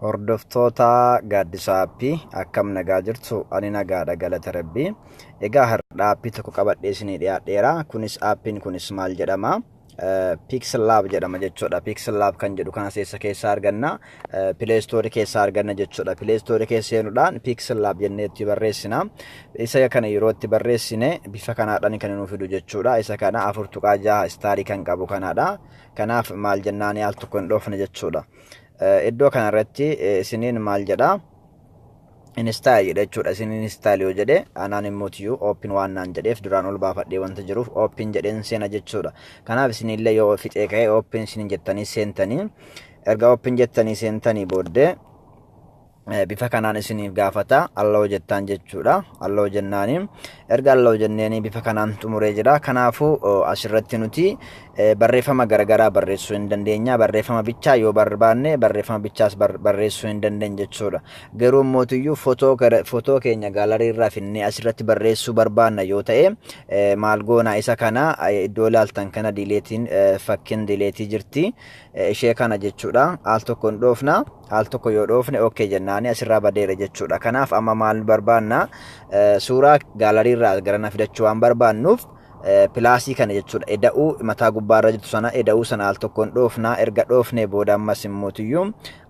Hordoftoota gaaddisa aappii akkam nagaa jirtu ani nagaadha galata rabbii. Egaa har'a aappii tokko qabadhee isinii dhiyaadheera. Aappiin kunis maal jedhama? Pixel Lab jedhama jechuudha. Pixel Lab kan jedhu kana keessaa arganna. Play Store keessaa arganna jechuudha. Play Store keessa seenuudhaan Pixel Lab jennee itti barreessina. Isa kana yeroo itti barreessine bifa kanaadhaan kan nuuf fidu jechuudha. Isa kana 4.6 istaarii kan qabu kanaadha. Kanaaf maal jennaani al tokko hin dhoofne jechuudha. Iddoo kanarratti isiniin maal jedha install jedha jechuudha. Isiniin install yoo jedhe anaan immoo open waan naan jedheef duraan ol baafadhee wanta jiruuf open jedheen seena jechuudha. Kanaaf isinillee yoo fixee ka'e open isiniin jettanii seentanii erga open jettanii seentanii booddee bifa kanaan isiniif gaafata allow jettaan jechuudha. Allow jennaani erga allow jenneeni bifa kanaan xumuree jira. Kanaafuu asirratti nuti barreeffama garagaraa barreessuu hin dandeenya. Barreeffama bichaa yoo barbaanne barreeffama bichaas barreessuu hin dandeenya jechuudha. Garuu mootiyyuu footoo keenya gaalarii irraa finnee asirratti barreessuu barbaanna yoo ta'e maal goona isa kana iddoo ilaaltan kana dileetiin fakkiin dileetii jirti. Ishee kana jechuudha. Al tokko hin dhoofna. Al tokko yoo dhoofne okay jennaani asirraa badeera jechuudha. Kanaaf amma maal barbaanna suuraa gaalarii irraa garana fidachuu waan barbaannuuf pilaasii kana jechuudha. Eda'uu mataa gubbaarra jirtu sana eda'uu sana al tokko hin dhoofna. Erga dhoofne booda ammas immoo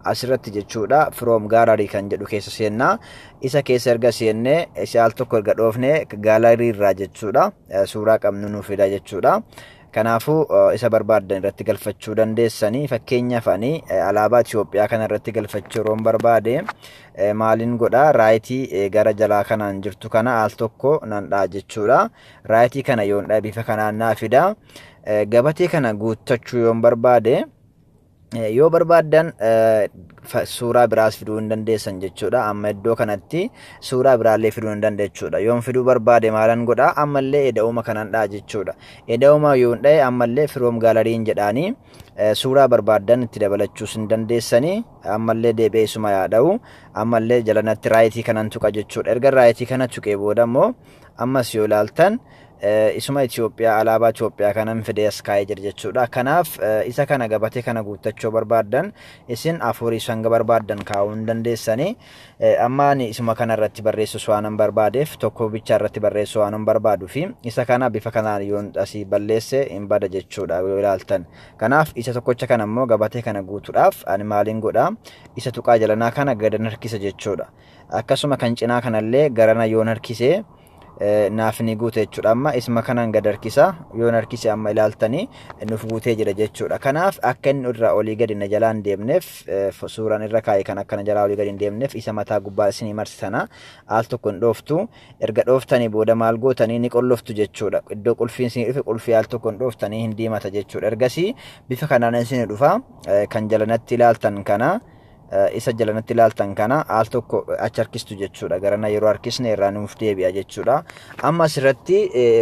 asirratti jechuudha from gallery kan jedhu keessa seennaa. Isa keessa erga seenne isa al tokko erga dhoofne gaalarii irraa jechuudha suuraa qabnu nuuf fida jechuudha. Kanaafuu isa barbaadan irratti galfachuu dandeessanii. Fakkeenyaaf ani alaabaa Itoophiyaa kana irratti galfachuu yeroo barbaade maaliin godha raayitii gara jalaa kanaan jirtu kana al tokko nan dhaa jechuudha. Raayitii kana yoon dhaa bifa kanaan naa fida. Gabatee kana guuttachuu yoon barbaade yoo barbaadan suuraa biraas fiduu hin dandeessan jechuudha. Amma iddoo kanatti suuraa biraallee fiduu hin dandeechuudha. Yoon fiduu barbaade maalan godha ammallee eda'uma kanan dhaa jechuudha. Eda'uma yoon dhahe ammallee from gaalariin jedhaanii suuraa barbaadan itti dabalachuus hin dandeessanii. Ammallee deebi'ee isuma yaada'u ammallee jalanatti raayitii kanan tuqa jechuudha. Erga raayitii kana tuqee booda immoo ammas yoo ilaaltan isuma Itoophiyaa alaabaa Itoophiyaa kanan fidee as kaa'ee jira jechuudha. Kanaaf isa kana gabatee kana guuttachuu barbaadan isin afurii sanga barbaadan kaa'uu hin dandeessanii. Amma ani isuma kana irratti barreessus waan barbaadeef tokko bicha irratti barreessuu waan barbaaduu fi isa kana bifa kanaan yoon asii balleesse hin bada jechuudha yoo ilaaltan. Kanaaf isa tokkocha kana immoo gabatee kana guutuudhaaf ani maaliin godha isa tuqaa jalanaa kana gadan harkisa jechuudha. Akkasuma kan cinaa kanallee garana yoon harkisee naaf ni guute jechuudha. Amma isuma kanaan gad harkisa yoon harkise amma ilaaltanii nuuf guutee jira jechuudha. Kanaaf akka inni irraa olii gadi na jalaa hin deemneef suuraan irra kaa'e kan akka na jalaa olii gadi hin deemneef isa mataa gubbaa isinii marsitana al tokko hin dhooftu. Erga dhooftanii booda maal gootanii ni qolloftu jechuudha. Iddoo qulfiin isinii dhufe qulfii al tokko hin dhooftanii hin diimata jechuudha. Ergasii bifa kanaan isinii dhufa kan jalanatti ilaaltan kana isa jalanatti ilaaltan kana al tokko achi harkistu jechuudha. Garana yeroo harkisne irraa nuuf deebi'a jechuudha. Amma asirratti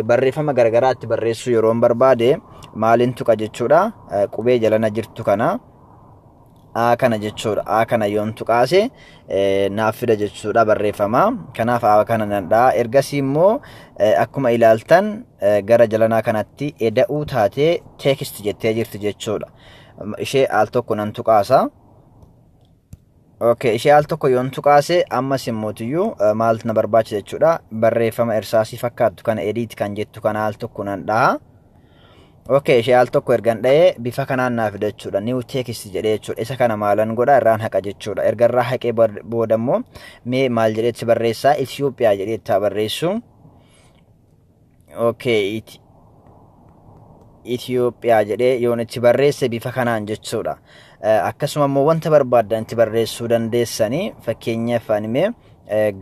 barreeffama garagaraatti barreessuu yeroo barbaade maaliin tuqa jechuudha. Qubee jalana jirtu kana A kana jechuudha. A kana yoon tuqaase naaf fida jechuudha barreeffama. Kanaaf A kana nan dhaa. Ergasii immoo akkuma ilaaltan gara jalanaa kanatti eda'uu taatee teekist jettee jirti jechuudha. Ishee al tokko nan tuqaasa. Okay, ishee al tokko yoon tuqaase ammas immoo maal na barbaachisa jechuudha. Barreeffama irsaasii fakkaattu kana edit kan jettu kana al tokko nan dhaha. Okay, ishee al tokko ergan dhahee bifa kanaan naaf fida jechuudha. New text jedhee jechuudha. Isa kana maalan godha irraan haqa jechuudha. Erga irraa haqee booda immoo mee maal jedheetti barreessaa Itoophiyaa jedheetti barreessu. Okay, Itoophiyaa jedhee yoon itti barreesse bifa kanaan jechuudha. Akkasuma immoo wanta barbaadan itti barreessuu dandeessanii. Fakkeenyaaf ani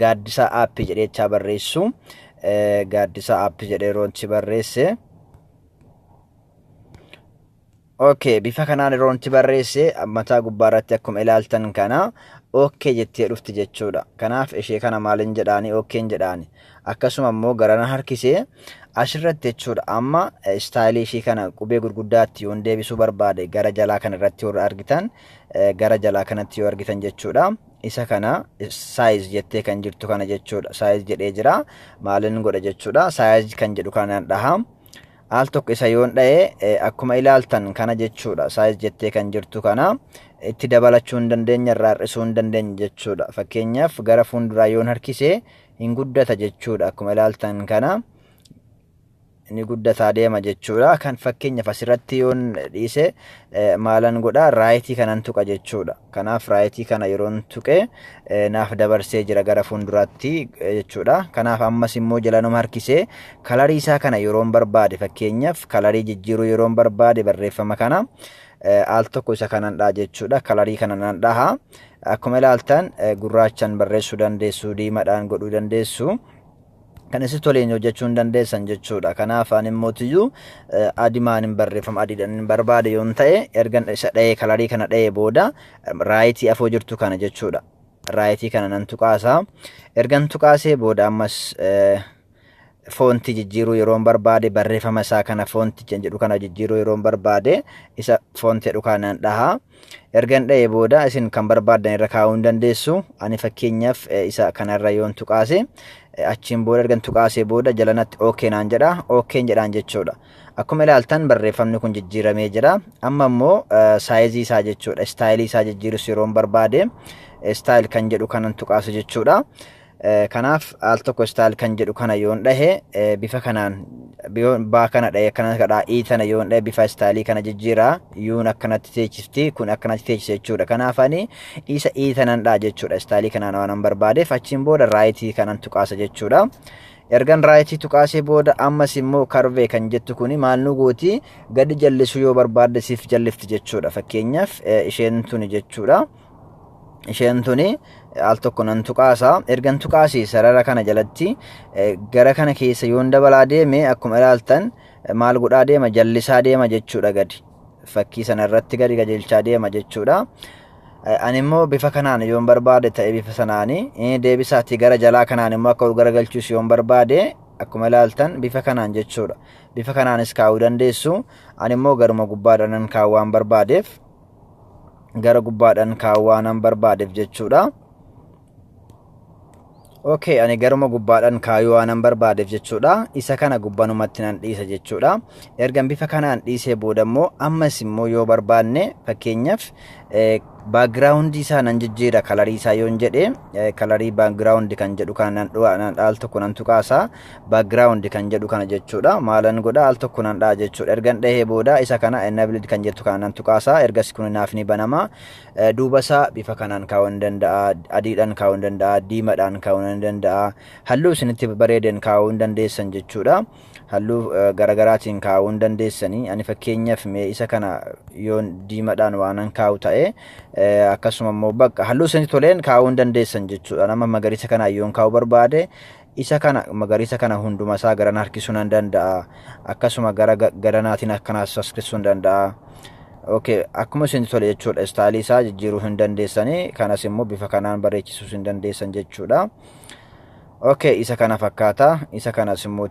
gaaddisa aappii jedhee itti barreessu. Gaaddisa aappii jedhee yeroo itti barreesse. Okay, bifa kanaan yeroo itti barreesse mataa gubbaarratti akkuma ilaaltan kana okay jettee dhufti jechuudha. Kanaaf ishee kana maaliin jedhaani okay jedhaani. Akkasuma immoo garana harkisee asirratti jechuudha. Amma istaayilii ishee kana qubee gurguddaatti yoon deebisuu barbaade gara jalaa kana irratti yoo argitan gara jalaa kanatti yoo argitan jechuudha. Isa kana size jettee kan jirtu kana jechuudha. Size jedhee jira. Maaliin godha jechuudha. Size kan jedhu kanaan dhaha. al tokko isa yoon dha'e akkuma ilaaltan kana jechuudha. Size jettee kan jirtu kana itti dabalachuu hin dandeenya, irraa hir'isuu hin dandeenya jechuudha. Fakkeenyaaf gara fuulduraa yoon harkisee hin guddata jechuudha. Akkuma ilaaltan kana ni guddataa deema jechuudha. Kan fakkeenyaaf asirratti yoon dhiise maalan godha raayitii kanan tuqa jechuudha. Kanaaf raayitii kana yeroon tuqe naaf dabarsee jira gara fuulduraatti jechuudha. Kanaaf ammas immoo jalanuma harkisee kalarii isaa kana yeroon barbaade, fakkeenyaaf kalarii jijjiiruu yeroon barbaade barreeffama kana al tokko isa kanan dhaa jechuudha. Kalarii kana nan dhaha. Akkuma ilaaltan gurraachaan barreessuu dandeessu, diimaadhaan godhuu dandeessu. Kan isin toleen hojjechuu hin dandeessan jechuudha. Kanaaf ani immoo adimaan hin barreeffama, adiidhaan hin barbaade yoon ta'e ergan isa dha'ee kalarii kana dha'ee booda raayitii afoo jirtu kana jechuudha. Raayitii kana nan tuqaasa. Ergan tuqaasee booda ammas foontii jijjiiruu yeroon barbaade barreeffama isaa kana foontii jedhu kana jijjiiruu yeroon barbaade isa foontii jedhu kanaan dhaha. Ergan dha'ee booda isin kan barbaadan irra kaa'uu hin dandeessu. Ani fakkeenyaaf isa kanarra yoon tuqaase achiin booda ergan tuqaasee booda jalanatti OK naan jedha. OK jedhaan jechuudha. Akkuma ilaaltan barreeffamni kun jijjiiramee jira. Amma immoo saayizii isaa jechuudha. Istaayilii isaa jijjiirus yeroon barbaade istaayil kan jedhu kanan tuqaasa jechuudha. Kanaaf al tokko istaayil kan jedhu kana yoon dhahe bifa kanaan baa kana dhahe akkana kadhaa tana yoon dhahe bifa istaayilii kana jijjiira. Yuun akkanatti teechifti, kun akkanatti teechisa jechuudha. Kanaaf ani isa tanan dhaa jechuudha. Istaayilii kanaan waan barbaadeef achiin booda raayitii kanan tuqaasa jechuudha. Ergan raayitii tuqaasee booda ammas immoo karvee kan jettu kuni maal nu gooti gadi jallisuu yoo barbaadde siif jallifti jechuudha. Fakkeenyaaf isheen tuni jechuudha. Isheen tuni al tokko nan tuqaasa. Ergan tuqaasee sarara kana jalatti gara kana keessa yoon dabalaa deeme akkuma ilaaltan maal godhaa deema, jallisaa deema jechuudha. Gadi fakkii sana irratti gadi qajeelchaa deema jechuudha. Ani immoo bifa kanaan yoon barbaade ta'e bifa sanaanii deebisaatti gara jalaa kanaan immoo akka ol garagalchuus yoon barbaade akkuma ilaaltan bifa kanaan jechuudha. Bifa kanaanis kaa'uu dandeessu. Ani immoo garuma gubbaadhaan kaa'uu waan barbaadeef gara gubbaadhaan kaa'uu waan barbaadeef jechuudha. Okay, ani garuma gubbaadhaan kaayuu waan barbaadeef jechuudha. Isa kana gubbanumatti nan dhiisa jechuudha. Ergan bifa kanaan dhiisee booda immoo ammas immoo yoo barbaanne fakkeenyaaf background isaa nan jijjiira kalarii isaa yoon jedhe kalarii background kan jedhu kana nan al tokko nan tuqaasa. Background kan jedhu kana jechuudha. Maalan godha al tokko nan dhaa jechuudha. Ergan dhahee booda isa kana enabled kan jettu kana nan tuqaasa. Ergas kun naaf ni banama. Duuba isaa bifa kanaan kaa'uu hin danda'a, adiidhaan kaa'uu hin danda'a, diimaadhaan kaa'uu hin danda'a. Halluu isinitti bareeden kaa'uu hin dandeessan jechuudha. Halluu garagaratin kaa'uu hin dandeessanii. Ani fakkeenyaaf isa kana yoon diimaadhaan waanan kaa'u ta'e akkasuma immoo bakka halluu isinitti toleen kaa'uu hin dandeessan jechuudha. Nama magariisa kana yoon kaa'uu barbaade isa kana magariisa kana hunduma isaa garana harkisuu nan danda'a. Akkasuma garanaatiin akkanaas harkisuu hin danda'a. Okay, akkuma isinitti tole jechuudha. Istaayilii isaa jijjiiruu hin dandeessanii. Kanas immoo bifa kanaan bareechisuu hin dandeessan jechuudha. Okay, isa kana fakkaata. Isa kanas immoo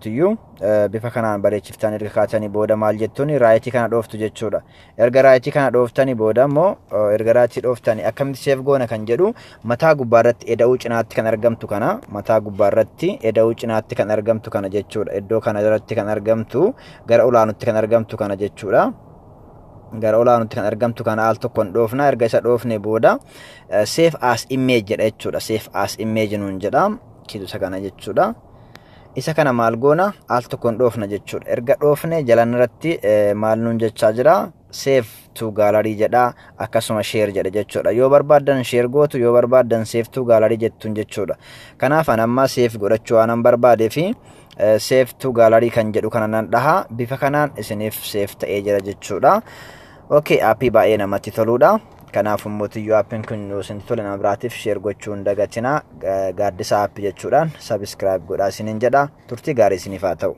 bifa kanaan bareechiftan erga kaatanii booda maal jettuun raayitii kana dhooftu jechuudha. Erga raayitii kana dhooftanii booda immoo erga raayitii dhooftanii akkamitti seef goona kan jedhu mataa gubbaarratti eda'uu cinaatti kan argamtu kana mataa gubbaarratti eda'uu cinaatti kan argamtu kana jechuudha. Iddoo kana irratti kan argamtu gara olaanutti kan argamtu kana jechuudha. Gara olaanutti kan argamtu kana al tokkoon dhoofna. Erga isa dhoofne booda save as image jedha jechuudha. Save as image nuun jedha. Kiitu isa kana jechuudha. Isa kana maal goona al tokkoon dhoofna jechuudha. Erga dhoofne jalan irratti maal nuun jechaa jira. Save to gallery jedha. Akkasuma share jedha jechuudha. Yoo barbaadan share gootu, yoo barbaadan save to gallery jettuun jechuudha. Kanaaf amma save godhachuu waan barbaadeefi save to gallery kan jedhu kana nan dhaha. Bifa kanaan isiniif save ta'ee jira jechuudha. Okay, appii baay'ee namatti toludha. Kanaaf immoo appiin kun isintti tole nama biraatiif share gochuu hin dagatinaa. Gaaddisa appii jechuudhaan subscribe godhaa isiniin jedha. Turtii gaarii isiniif haa ta'u.